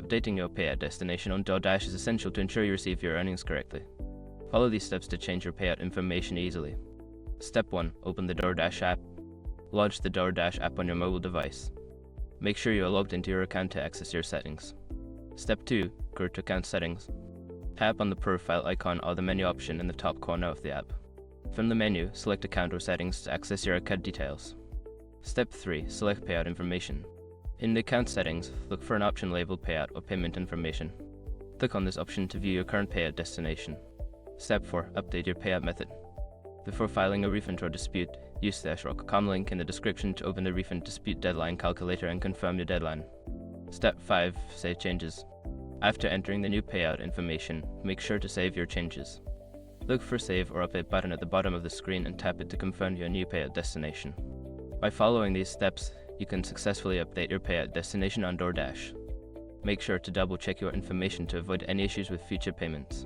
Updating your payout destination on DoorDash is essential to ensure you receive your earnings correctly. Follow these steps to change your payout information easily. Step 1. Open the DoorDash app. Launch the DoorDash app on your mobile device. Make sure you are logged into your account to access your settings. Step 2. Go to Account Settings. Tap on the profile icon or the menu option in the top corner of the app. From the menu, select Account or Settings to access your account details. Step 3. Select Payout Information. In the account settings, look for an option labeled Payout or Payment Information. Click on this option to view your current payout destination. Step 4. Update your payout method. Before filing a refund or dispute, use the /com link in the description to open the refund dispute deadline calculator and confirm your deadline. Step 5. Save changes. After entering the new payout information, make sure to save your changes. Look for Save or Update button at the bottom of the screen and tap it to confirm your new payout destination. By following these steps, you can successfully update your payout destination on DoorDash. Make sure to double-check your information to avoid any issues with future payments.